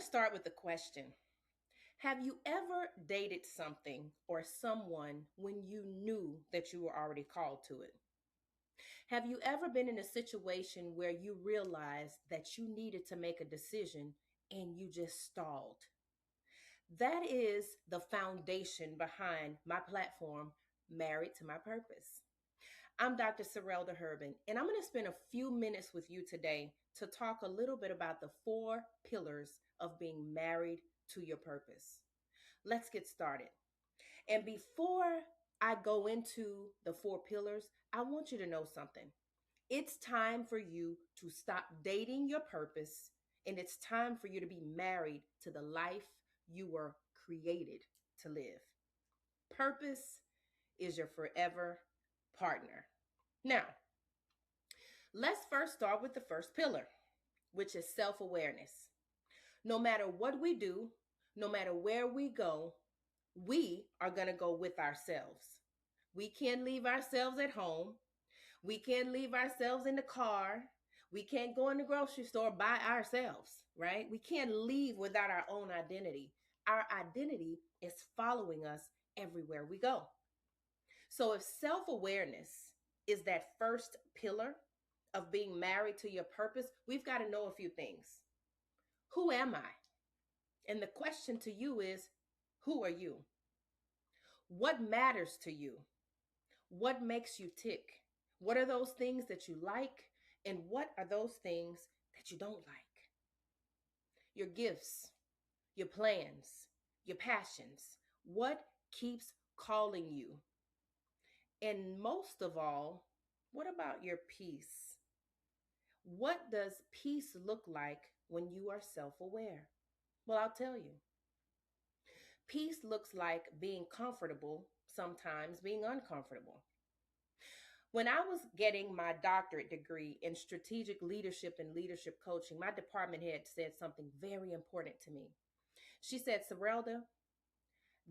start with a question. Have you ever dated something or someone when you knew that you were already called to it? Have you ever been in a situation where you realized that you needed to make a decision and you just stalled? That is the foundation behind my platform, Married to My Purpose. I'm Dr. Sorelda Herbin, and I'm going to spend a few minutes with you today to talk a little bit about the four pillars of being married to your purpose. Let's get started. And before I go into the four pillars, I want you to know something. It's time for you to stop dating your purpose, and it's time for you to be married to the life you were created to live. Purpose is your forever partner. Now, let's first start with the first pillar, which is self awareness. No matter what we do, no matter where we go, we are going to go with ourselves. We can't leave ourselves at home. We can't leave ourselves in the car. We can't go in the grocery store by ourselves, right? We can't leave without our own identity. Our identity is following us everywhere we go. So if self awareness is that first pillar of being married to your purpose, we've got to know a few things. Who am I? And the question to you is, who are you? What matters to you? What makes you tick? What are those things that you like? And what are those things that you don't like? Your gifts, your plans, your passions. What keeps calling you? And most of all, what about your peace? What does peace look like when you are self aware? Well, I'll tell you. Peace looks like being comfortable, sometimes being uncomfortable. When I was getting my doctorate degree in strategic leadership and leadership coaching, my department head said something very important to me. She said, Sorelda,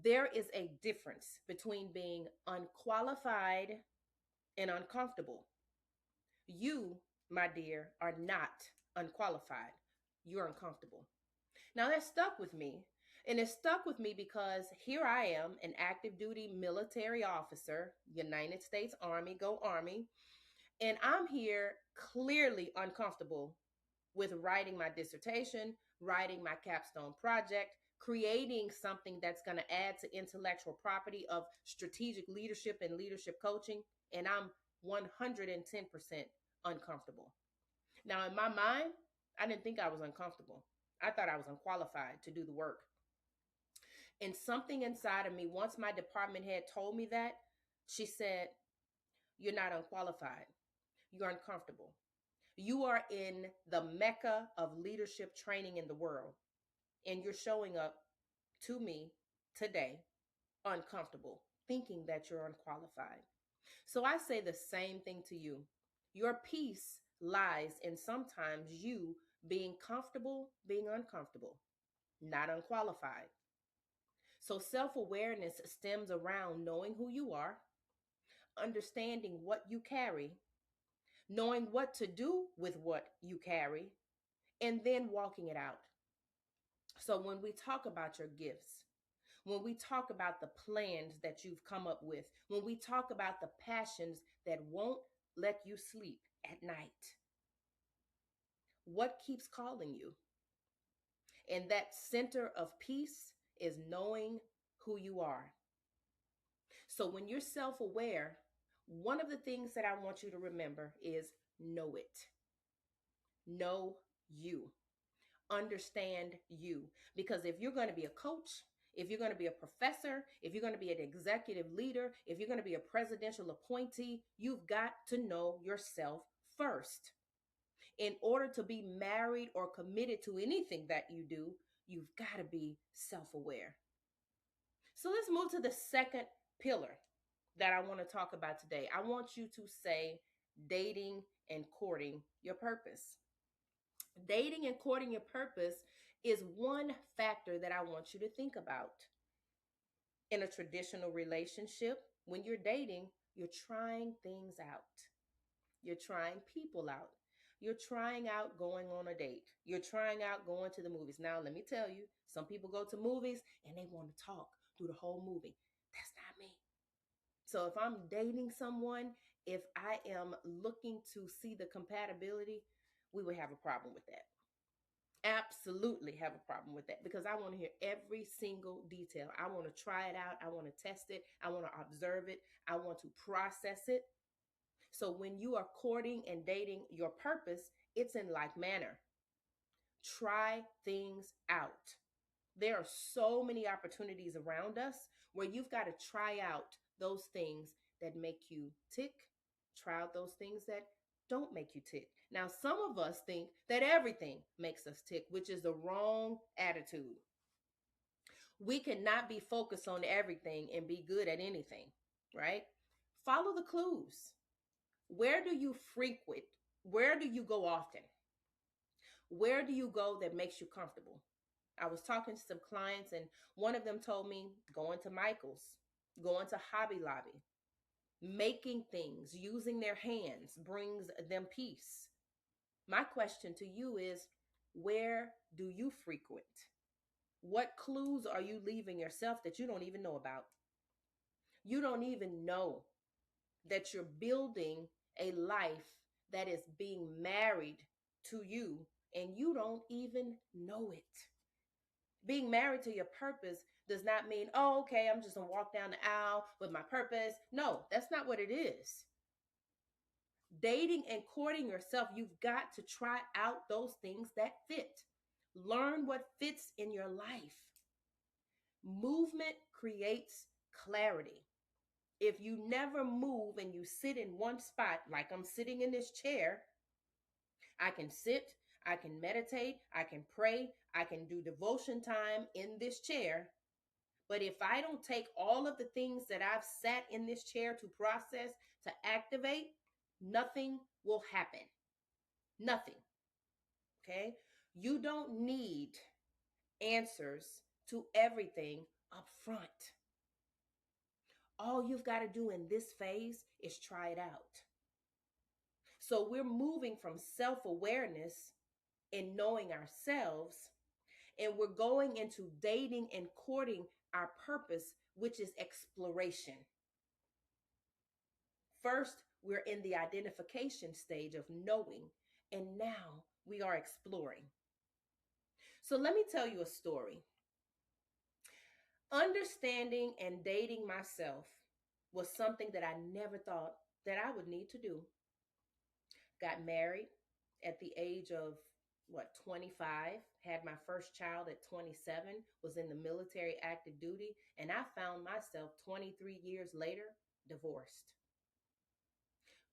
there is a difference between being unqualified and uncomfortable. You, my dear, are not unqualified. You're uncomfortable. Now that stuck with me. And it stuck with me because here I am, an active duty military officer, United States Army, go Army. And I'm here clearly uncomfortable with writing my dissertation, writing my capstone project, creating something that's going to add to intellectual property of strategic leadership and leadership coaching. And I'm 110% uncomfortable. Now, in my mind, I didn't think I was uncomfortable. I thought I was unqualified to do the work. And something inside of me, once my department head told me that, she said, you're not unqualified. You're uncomfortable. You are in the mecca of leadership training in the world. And you're showing up to me today uncomfortable, thinking that you're unqualified. So I say the same thing to you. Your peace lies in sometimes you being comfortable, being uncomfortable, not unqualified. So self awareness stems around knowing who you are, understanding what you carry, knowing what to do with what you carry, and then walking it out. So when we talk about your gifts, when we talk about the plans that you've come up with, when we talk about the passions that won't let you sleep at night, what keeps calling you? And that center of peace is knowing who you are. So when you're self aware, one of the things that I want you to remember is know it. Know you. Understand you. Because if you're going to be a coach, if you're going to be a professor, if you're going to be an executive leader, if you're going to be a presidential appointee, you've got to know yourself first. In order to be married or committed to anything that you do, you've got to be self aware. So let's move to the second pillar that I want to talk about today. I want you to say dating and courting your purpose. Dating and courting your purpose is one factor that I want you to think about. In a traditional relationship, when you're dating, you're trying things out. You're trying people out. You're trying out going on a date. You're trying out going to the movies. Now, let me tell you, some people go to movies and they want to talk through the whole movie. That's not me. So if I'm dating someone, if I am looking to see the compatibility, we would have a problem with that. Absolutely have a problem with that because I want to hear every single detail. I want to try it out. I want to test it. I want to observe it. I want to process it. So when you are courting and dating your purpose, it's in like manner. Try things out. There are so many opportunities around us where you've got to try out those things that make you tick, try out those things that don't make you tick. Now, some of us think that everything makes us tick, which is the wrong attitude. We cannot be focused on everything and be good at anything, right? Follow the clues. Where do you frequent? Where do you go often? Where do you go that makes you comfortable? I was talking to some clients, and one of them told me going to Michael's, going to Hobby Lobby, making things, using their hands brings them peace. My question to you is, where do you frequent? What clues are you leaving yourself that you don't even know about? You don't even know that you're building a life that is being married to you, and you don't even know it. Being married to your purpose does not mean, oh, okay, I'm just gonna walk down the aisle with my purpose. No, that's not what it is. Dating and courting yourself, you've got to try out those things that fit. Learn what fits in your life. Movement creates clarity. If you never move and you sit in one spot, like I'm sitting in this chair, I can sit, I can meditate, I can pray, I can do devotion time in this chair. But if I don't take all of the things that I've sat in this chair to process, to activate, nothing will happen. Nothing. Okay? You don't need answers to everything up front. All you've got to do in this phase is try it out. So we're moving from self awareness and knowing ourselves, and we're going into dating and courting our purpose, which is exploration. First, we're in the identification stage of knowing, and now we are exploring. So let me tell you a story. Understanding and dating myself was something that I never thought that I would need to do. Got married at the age of 25, had my first child at 27, was in the military active duty, and I found myself 23 years later divorced.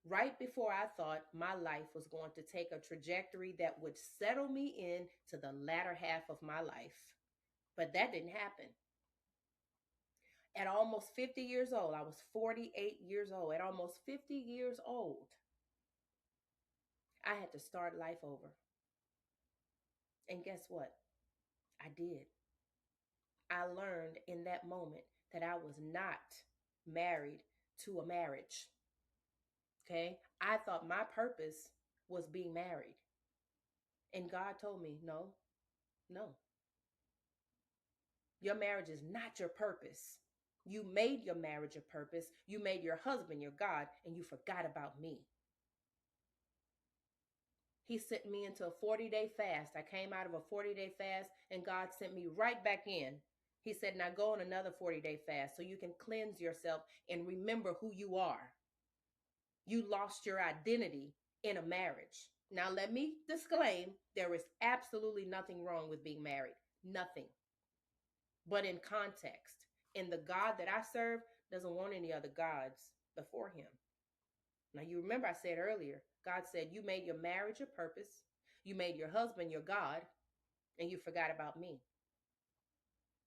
Right before I thought my life was going to take a trajectory that would settle me in to the latter half of my life. But that didn't happen. At almost 50 years old, I was 48 years old. At almost 50 years old, I had to start life over. And guess what? I did. I learned in that moment that I was not married to a marriage. Okay? I thought my purpose was being married. And God told me, no, no. Your marriage is not your purpose. You made your marriage a purpose. You made your husband your God, and you forgot about me. He sent me into a 40-day fast. I came out of a 40-day fast, and God sent me right back in. He said, now go on another 40-day fast so you can cleanse yourself and remember who you are. You lost your identity in a marriage. Now, let me disclaim, there is absolutely nothing wrong with being married. Nothing. But in context, and the God that I serve doesn't want any other gods before him. Now, you remember I said earlier, God said, you made your marriage your purpose, you made your husband your God, and you forgot about me.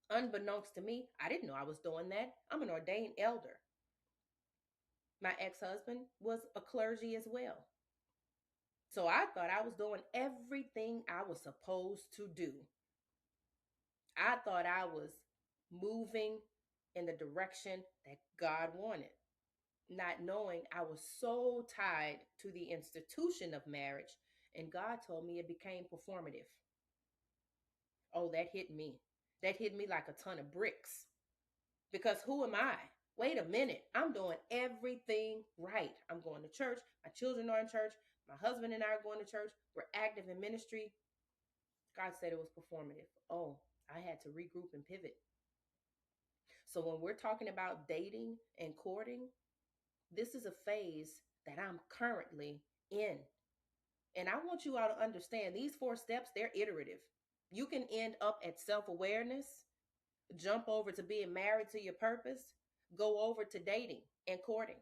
Unbeknownst to me, I didn't know I was doing that. I'm an ordained elder. My ex-husband was a clergy as well. So I thought I was doing everything I was supposed to do. I thought I was moving in the direction that God wanted, not knowing I was so tied to the institution of marriage And God told me it became performative. Oh, that hit me. That hit me like a ton of bricks. Because who am I? Wait a minute. I'm doing everything right. I'm going to church. My children are in church. My husband and I are going to church. We're active in ministry. God said it was performative. Oh, I had to regroup and pivot. So when we're talking about dating and courting, this is a phase that I'm currently in. And I want you all to understand these 4 steps, they're iterative. You can end up at self awareness, jump over to being married to your purpose, go over to dating and courting,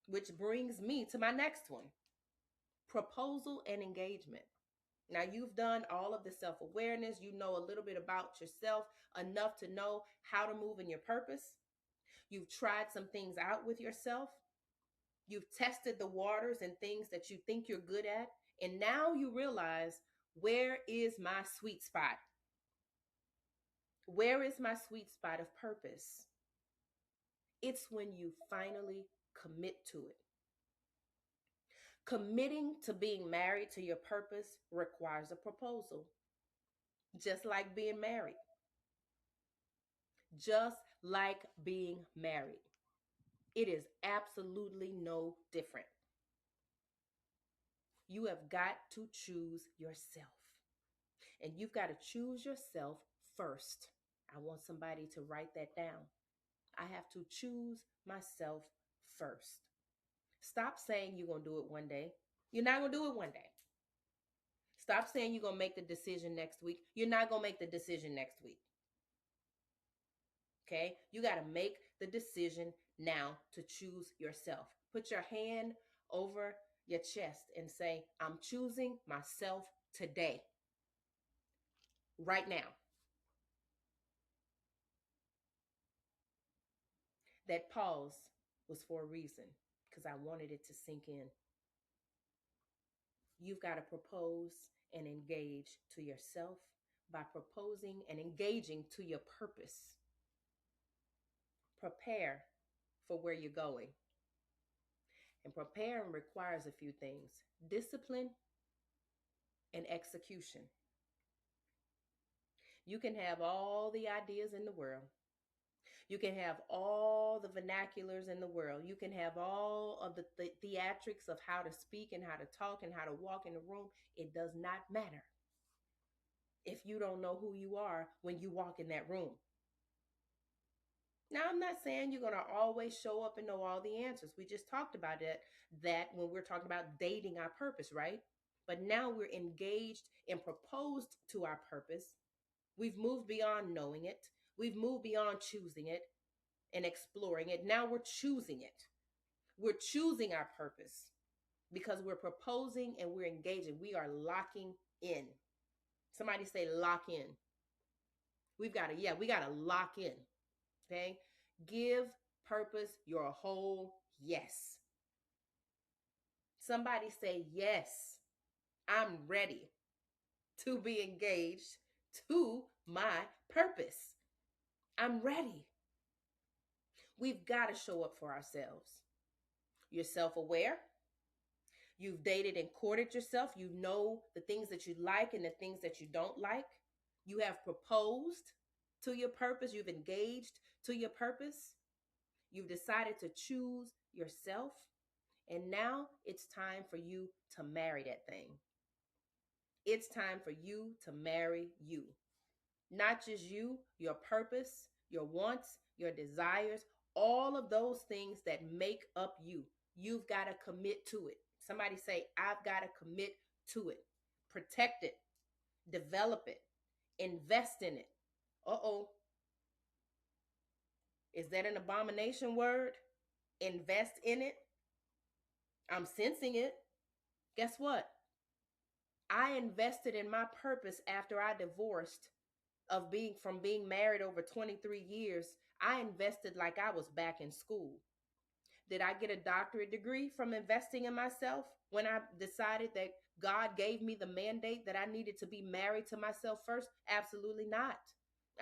which brings me to my next one, proposal and engagement. Now, you've done all of the self awareness, you know a little bit about yourself, enough to know how to move in your purpose. You've tried some things out with yourself. You've tested the waters and things that you think you're good at. And now you realize, where is my sweet spot? Where is my sweet spot of purpose? It's when you finally commit to it. Committing to being married to your purpose requires a proposal, just like being married. Just like being married. It is absolutely no different. You have got to choose yourself. And you've got to choose yourself first. I want somebody to write that down. I have to choose myself first. Stop saying you're going to do it one day. You're not going to do it one day. Stop saying you're going to make the decision next week. You're not going to make the decision next week. Okay? You got to make the decision now to choose yourself. Put your hand over your chest and say, I'm choosing myself today. Right now. That pause was for a reason, because I wanted it to sink in. You've got to propose and engage to yourself by proposing and engaging to your purpose. Prepare for where you're going. And preparing requires a few things: discipline and execution. You can have all the ideas in the world. You can have all the vernaculars in the world. You can have all of the theatrics of how to speak and how to talk and how to walk in the room. It does not matter if you don't know who you are when you walk in that room. Now, I'm not saying you're going to always show up and know all the answers. We just talked about that when we're talking about dating our purpose, right? But now we're engaged and proposed to our purpose. We've moved beyond knowing it. We've moved beyond choosing it and exploring it. Now we're choosing it. We're choosing our purpose because we're proposing and we're engaging. We are locking in. Somebody say lock in. We got to lock in. Okay? Give purpose your whole yes. Somebody say, yes, I'm ready to be engaged to my purpose. I'm ready. We've got to show up for ourselves. You're self-aware. You've dated and courted yourself. You know the things that you like and the things that you don't like. You have proposed to your purpose. You've engaged to your purpose. You've decided to choose yourself. And now it's time for you to marry that thing. It's time for you to marry you. Not just you, your purpose, your wants, your desires, all of those things that make up you. You've got to commit to it. Somebody say, I've got to commit to it. Protect it. Develop it. Invest in it. Uh-oh. Is that an abomination word? Invest in it? I'm sensing it. Guess what? I invested in my purpose after I divorced from being married over 23 years. I invested like I was back in school. Did I get a doctorate degree from investing in myself when I decided that God gave me the mandate that I needed to be married to myself first? Absolutely not.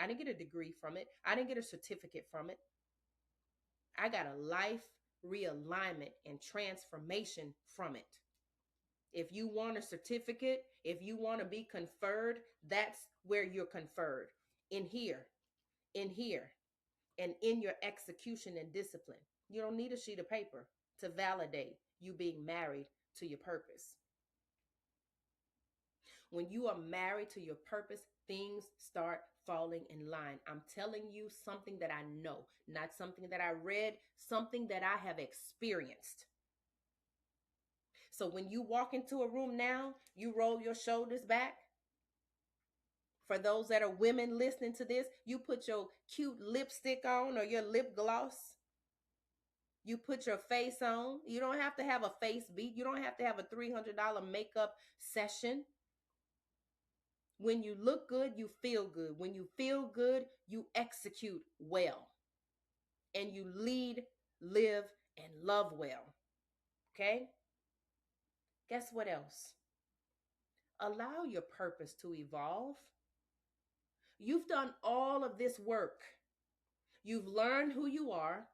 I didn't get a degree from it. I didn't get a certificate from it. I got a life realignment and transformation from it. If you want a certificate, if you want to be conferred, that's where you're conferred. In here, in here, and in your execution and discipline. You don't need a sheet of paper to validate you being married to your purpose. When you are married to your purpose, things start falling in line. I'm telling you something that I know, not something that I read, something that I have experienced. So when you walk into a room now, you roll your shoulders back. For those that are women listening to this, you put your cute lipstick on or your lip gloss. You put your face on. You don't have to have a face beat. You don't have to have a $300 makeup session. When you look good, you feel good. When you feel good, you execute well. And you lead, live, and love well. Okay? Guess what else? Allow your purpose to evolve. You've done all of this work. You've learned who you are.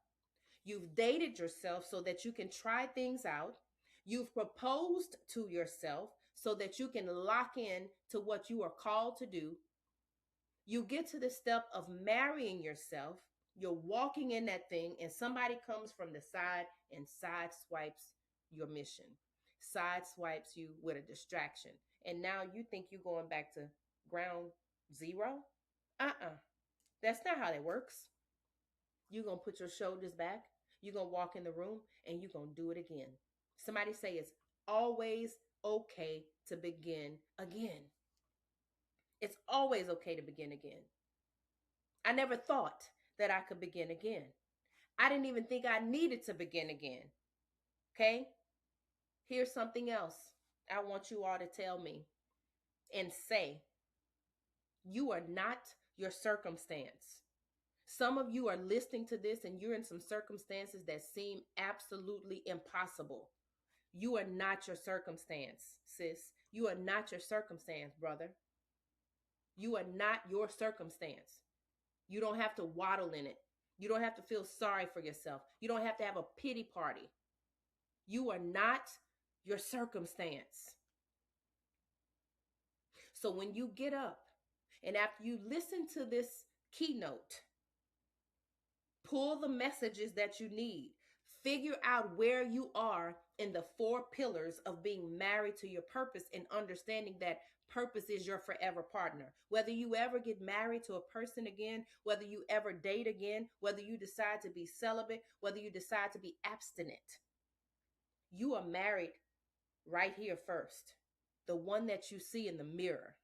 You've dated yourself so that you can try things out. You've proposed to yourself so that you can lock in to what you are called to do. You get to the step of marrying yourself. You're walking in that thing, and somebody comes from the side and sideswipes your mission, sideswipes you with a distraction. And now you think you're going back to ground zero? That's not how that works. You're going to put your shoulders back. You're going to walk in the room and you're going to do it again. Somebody say it's always okay to begin again. It's always okay to begin again. I never thought that I could begin again. I didn't even think I needed to begin again. Okay? Here's something else I want you all to tell me and say. You are not your circumstance. Some of you are listening to this and you're in some circumstances that seem absolutely impossible. You are not your circumstance, sis. You are not your circumstance, brother. You are not your circumstance. You don't have to waddle in it. You don't have to feel sorry for yourself. You don't have to have a pity party. You are not your circumstance. So when you get up and after you listen to this keynote, pull the messages that you need. Figure out where you are in the 4 pillars of being married to your purpose and understanding that purpose is your forever partner. Whether you ever get married to a person again, whether you ever date again, whether you decide to be celibate, whether you decide to be abstinent, you are married right here first. The one that you see in the mirror.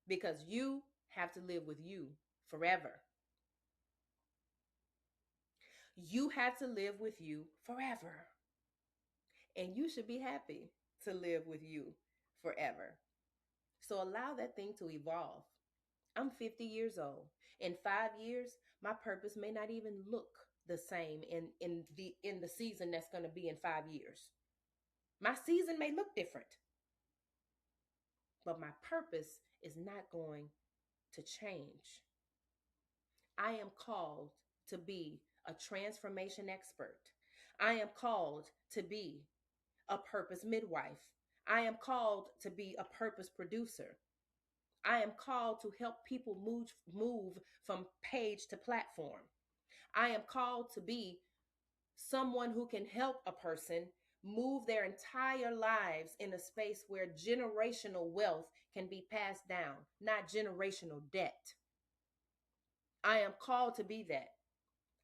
Because you have to live with you forever. You have to live with you forever. And you should be happy to live with you forever. So allow that thing to evolve. I'm 50 years old. In 5 years, my purpose may not even look the same in the season that's going to be in 5 years. My season may look different. But my purpose is not going to change. I am called to be a transformation expert. I am called to be a purpose midwife. I am called to be a purpose producer. I am called to help people move from page to platform. I am called to be someone who can help a person move their entire lives in a space where generational wealth can be passed down, not generational debt. I am called to be that.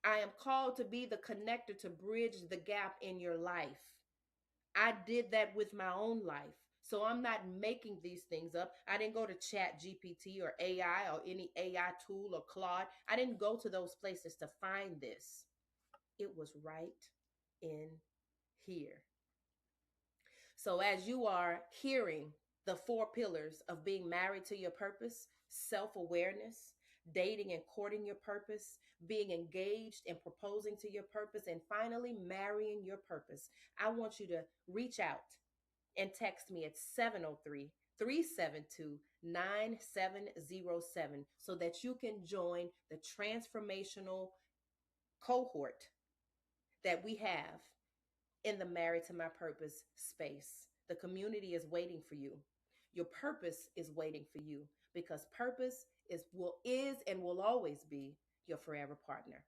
I am called to be the connector to bridge the gap in your life. I did that with my own life. So I'm not making these things up. I didn't go to Chat GPT or AI or any AI tool or Claude. I didn't go to those places to find this. It was right in here. So as you are hearing the 4 pillars of being married to your purpose, self-awareness, dating and courting your purpose, being engaged and proposing to your purpose, and finally marrying your purpose, I want you to reach out and text me at 703-372-9707 so that you can join the transformational cohort that we have in the Married to My Purpose space. The community is waiting for you. Your purpose is waiting for you because purpose is and will always be your forever partner.